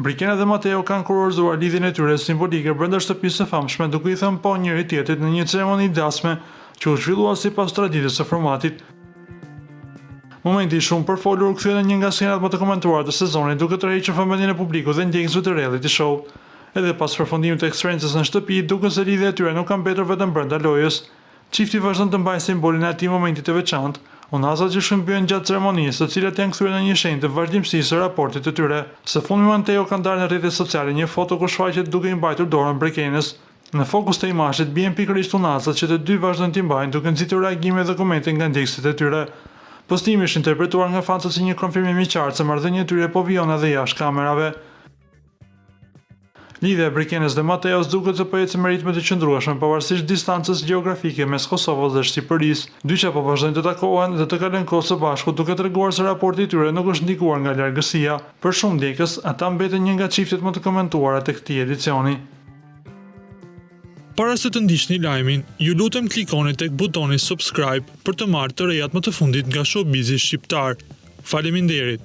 Brikena dhe Mateo kanë kurorzuar lidhjen e tyre simbolike brenda shtëpisë së famshme, duke i thënë po njëri tjetrit në një ceremoni dasme që u zhvillua sipas traditës së formatit. Momenti shumë përfolur kthye në një nga skenat më të komentuara të sezonit, duke tërhequr vëmendjen e publikut dhe ndjekësve të reality show. Edhe pas përfundimit të eksperiencës në shtëpi, duke se lidhja e tyre nuk ka mbetur vetëm brenda lojës. Çifti vazhdon të mbajë simbolin e atij momenti të veçantë, unazat që shkëmbyen gjatë ceremonisë, të cilat janë kthyer në një shenjë të vazhdimësisë së raportit të tyre. Së fundmi Mateo ka ndarë në rrjetet sociale një foto ku shfaqet duke i mbajtur dorën Brekenës. Në fokus të imazhit bien pikërisht unazat që të dy vazhdojnë t'i mbajnë, duke nxitur reagime dhe komente nga ndjekësit e tyre. Postimi është interpretuar nga fanët si një konfirmim i qartë se marrëdhënia e tyre po vijon edhe jashtë kamerave. Lidhja e Brekenës dhe Mateos duket të po ecë me ritme të qëndrueshme pavarësisht distancës gjeografike mes Kosovës dhe Shqipërisë. Dyja po vazhdojnë të takohen dhe të kalojnë kohë së bashku, duke treguar se raporti i tyre nuk është ndikuar nga largësia. Për shumë ndjekës, ata mbeten një nga çiftet më të komentuara tek këtij edicioni. Para se të ndiqni lajmin, ju lutem klikoni tek butoni subscribe për të marrë të rejat më të fundit nga showbizi shqiptar. Faleminderit.